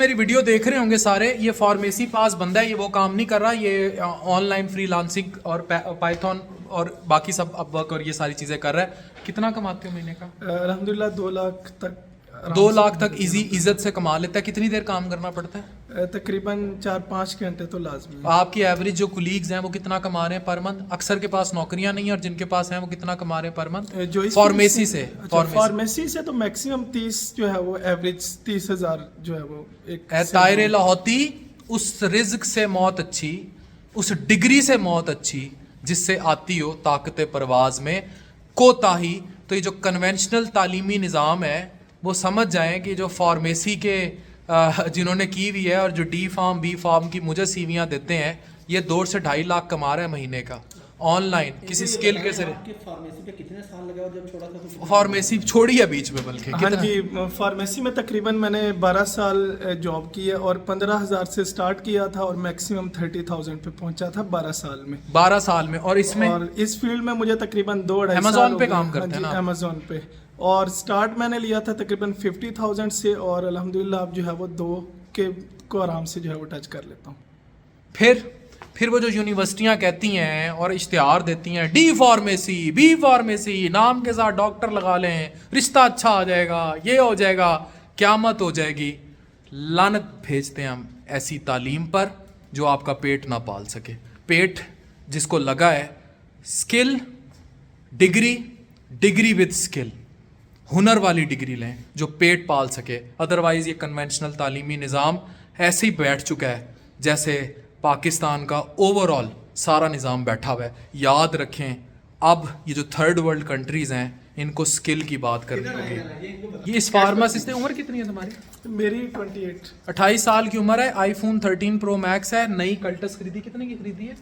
میری ویڈیو دیکھ رہے ہوں گے سارے, یہ فارمیسی پاس بندہ ہے, یہ وہ کام نہیں کر رہا, یہ آن لائن فری لانسنگ اور پائتھون اور باقی سب اب ورک اور یہ ساری چیزیں کر رہا ہے. کتنا کماتے ہو مہینے کا؟ الحمدللہ 2 لاکھ تک 2 لاکھ تک ایزی عزت سے کما لیتا ہے. کتنی دیر کام کرنا پڑتا ہے؟ تقریباً 4-5 گھنٹے تو لازمی ہے. آپ کی ایوریج جو کولیگز ہیں وہ کتنا کما رہے ہیں پر منتھ؟ اکثر کے پاس نوکریاں نہیں ہیں, اور جن کے پاس ہیں وہ کتنا کما رہے ہیں پر منتھ فارمیسی سے؟ فارمیسی سے تو میکسیمم 30 جو ہے وہ ایوریج 30,000 جو ہے وہ ایک طائر لاہوتی. اس رزق سے موت اچھی, اس ڈگری سے موت اچھی جس سے آتی ہو طاقت پرواز میں کوتاہی. تو یہ جو کنونشنل تعلیمی نظام ہے وہ سمجھ جائیں کہ جو فارمیسی کے جنہوں نے کی ہوئی ہے, اور جو ڈی فارم بی فارم کی مجھے سیویاں دیتے ہیں, یہ 2 سے 2.5 لاکھ کما رہے ہیں مہینے کا آن لائن کسی اسکل کے سرے. فارمیسی پہ کتنے سال لگے اور جب چھوڑا تھا تو فارمیسی چھوڑی ہے بیچ میں بلکہ؟ ہاں جی, فارمیسی میں تقریباً میں نے 12 سال جاب کی ہے, اور 15,000 سے سٹارٹ کیا تھا اور میکسیمم 30,000 پہ پہنچا تھا 12 سال میں. 12 سال میں. اور اس میں اور اس فیلڈ میں مجھے تقریباً 2-2.5 سال Amazon پہ کام کرتے ہیں نا؟ امیزون پہ. اور سٹارٹ میں نے لیا تھا تقریباً 50,000 سے, اور الحمدللہ اب جو ہے وہ 2 کے کو آرام سے جو ہے وہ ٹچ کر لیتا ہوں. پھر وہ جو یونیورسٹیاں کہتی ہیں اور اشتہار دیتی ہیں ڈی فارمیسی بی فارمیسی, نام کے ساتھ ڈاکٹر لگا لیں, رشتہ اچھا آ جائے گا, یہ ہو جائے گا, قیامت ہو جائے گی. لعنت بھیجتے ہیں ہم ایسی تعلیم پر جو آپ کا پیٹ نہ پال سکے. پیٹ جس کو لگا ہے, اسکل ڈگری وتھ اسکل, ہنر والی ڈگری لیں جو پیٹ پال سکے. ادروائز یہ کنونشنل تعلیمی نظام ایسے ہی بیٹھ چکا ہے جیسے پاکستان کا اوور آل سارا نظام بیٹھا ہوا ہے. یاد رکھیں اب یہ جو 3rd ورلڈ کنٹریز ہیں ان کو اسکل کی بات کرنی ہوگی. یہ اس فارماسسٹ نے عمر کتنی ہے تمہاری؟ میری 28 سال کی عمر ہے. آئی فون 13 پرو میکس ہے, نئی کلٹس خریدی. کتنے کی خریدی ہے؟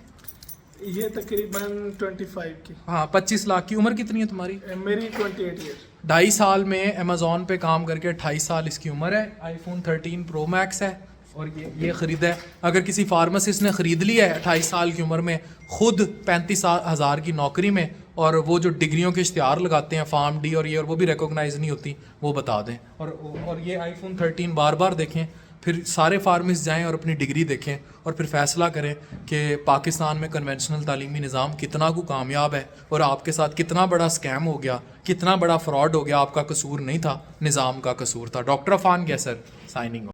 یہ تقریباً 25 کی. ہاں 25 لاکھ کی. عمر کتنی ہے تمہاری؟ میری 28 ایئر. 2.5 سال میں امیزون پہ کام کر کے 28 سال اس کی عمر ہے. آئی فون 13 پرو میکس ہے اور یہ خریدا ہے. اگر کسی فارماسسٹ نے خرید لیا ہے 28 سال کی عمر میں, خود 35,000 کی نوکری میں, اور وہ جو ڈگریوں کے اشتہار لگاتے ہیں فارم ڈی اور یہ, اور وہ بھی ریکوگنائز نہیں ہوتی, وہ بتا دیں. اور یہ آئی فون 13 بار دیکھیں, پھر سارے فارمسٹ جائیں اور اپنی ڈگری دیکھیں, اور پھر فیصلہ کریں کہ پاکستان میں کنونشنل تعلیمی نظام کتنا کو کامیاب ہے, اور آپ کے ساتھ کتنا بڑا اسکیم ہو گیا, کتنا بڑا فراڈ ہو گیا. آپ کا قصور نہیں تھا, نظام کا قصور تھا. ڈاکٹر عفان کیسر سائننگ.